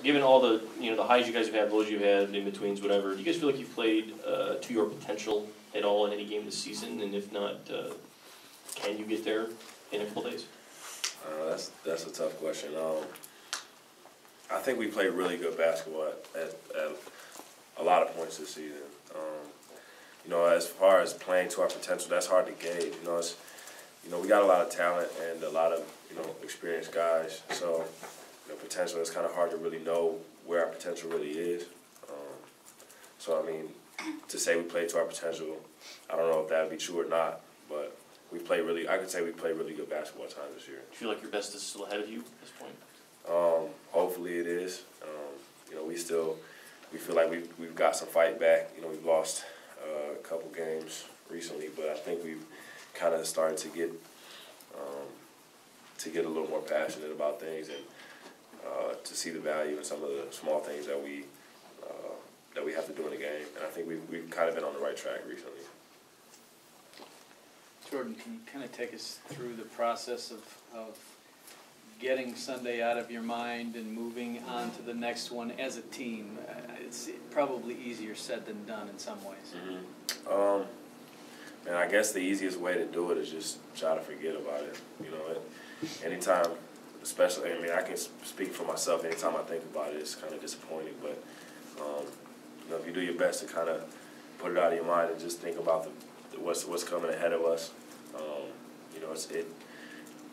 Given all the the highs you guys have had, lows you've had, in betweens, whatever, do you guys feel like you've played to your potential at all in any game this season? And if not, can you get there in a couple days? That's a tough question. I think we played really good basketball at a lot of points this season. As far as playing to our potential, that's hard to gauge. We got a lot of talent and a lot of experienced guys. So potential is kind of hard to really know where our potential really is. So I mean, to say we played to our potential, I don't know if that would be true or not, but I could say we played really good basketball at times this year. Do you feel like your best is still ahead of you at this point? Hopefully it is. We feel like we've got some fight back. We've lost a couple games recently, but I think we've kind of started to get a little more passionate about things and to see the value in some of the small things that we have to do in the game. And I think we've kind of been on the right track recently. Jordan, can you kind of take us through the process of getting Sunday out of your mind and moving on to the next one as a team? It's probably easier said than done in some ways. Mm-hmm. And I guess the easiest way to do it is just try to forget about it. Anytime, especially, I can speak for myself. Anytime I think about it, it's kind of disappointing. But if you do your best to kind of put it out of your mind and just think about what's coming ahead of us,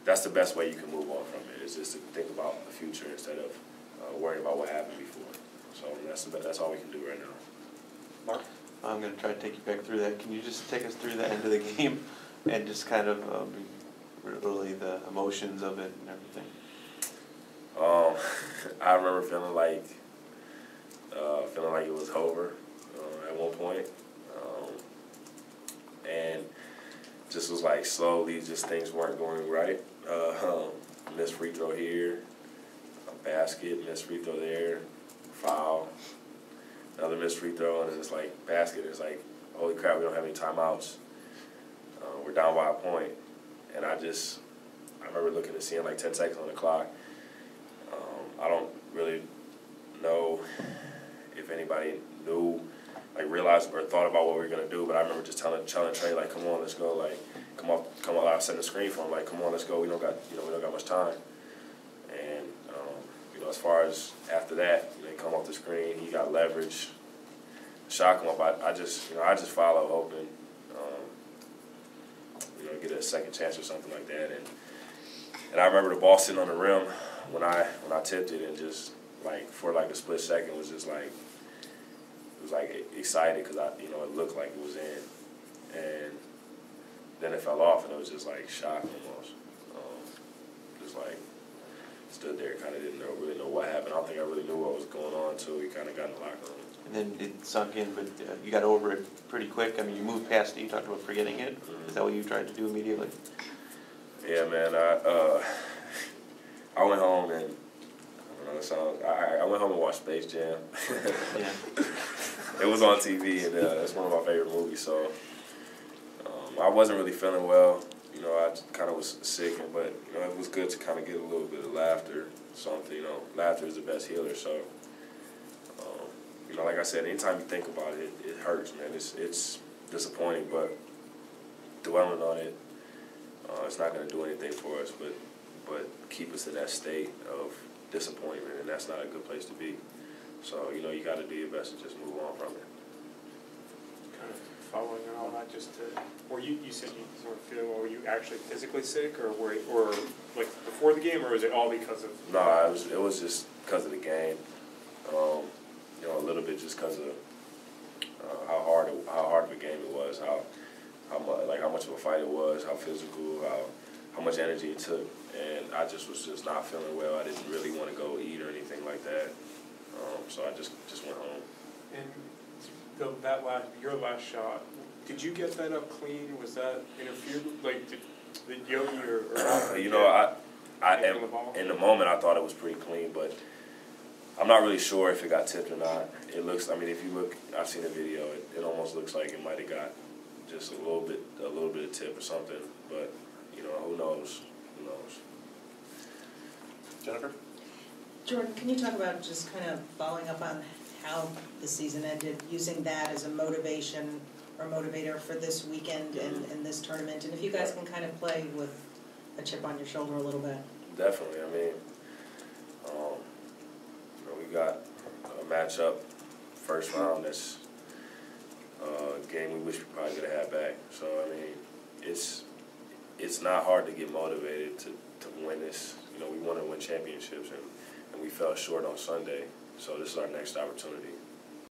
that's the best way you can move on from it. Is just to think about the future instead of worrying about what happened before. So that's all we can do right now. Mark? I'm going to try to take you back through that. Can you just take us through the end of the game and just kind of really the emotions of it and everything? I remember feeling like it was over at one point, and just was like slowly, just things weren't going right. Missed free throw here, a basket, missed free throw there, foul. Another missed free throw, and then it's like basket. It's like, holy crap, we don't have any timeouts. We're down by a point. And I remember looking and seeing like 10 seconds on the clock. I don't really know if anybody knew, realized or thought about what we were going to do, but I remember just telling Trey, like, come on, let's go. Like, come on. I was setting the screen for him, like, come on, let's go. We don't got much time. And, as far as after that, he come off the screen, he got leverage, shot come up. I just follow hoping, get a second chance or something like that. And I remember the ball sitting on the rim when I tipped it, and just for a split second was just excited because it looked like it was in, and then it fell off, and it was just shock almost, just stood there, kind of didn't really know what happened. I don't think I really knew what was going on until we kind of got in the locker room. And then it sunk in, but you got over it pretty quick. You moved past it. You talked about forgetting it. Mm-hmm. Is that what you tried to do immediately? Yeah, man. I went home and I went home and watched Space Jam. Yeah. It was on TV, and it's one of my favorite movies. So I wasn't really feeling well. I kind of was sick, but it was good to kind of get a little bit of laughter. Something, laughter is the best healer. So, like I said, anytime you think about it, it hurts, man. It's disappointing, but dwelling on it, it's not going to do anything for us, but keep us in that state of disappointment, and that's not a good place to be. So, you got to do your best to just move on from it. Kind of following on that, you said you weren't feeling well. Were you actually physically sick, or before the game, or was it all because of? No, it was just because of the game. A little bit just because of how hard of a game it was, how much of a fight it was, how physical, how much energy it took, and I was just not feeling well. I didn't really want to go eat or anything like that, so I just went home. And your last shot, did you get that up clean? Was that interfered? Did Yogi or in the moment I thought it was pretty clean, but I'm not really sure if it got tipped or not. It looks, if you look, I've seen the video, it almost looks like it might have got just a little bit of tip or something, but who knows? Jennifer? Jordan, can you talk about just kind of following up on how the season ended, using that as a motivation or motivator for this weekend and this tournament? And if you guys can kind of play with a chip on your shoulder a little bit. Definitely. I mean, we got a matchup first round that's a game we wish we probably could have had back. So I mean, it's not hard to get motivated to win this. You know, we want to win championships, and we fell short on Sunday. So this is our next opportunity.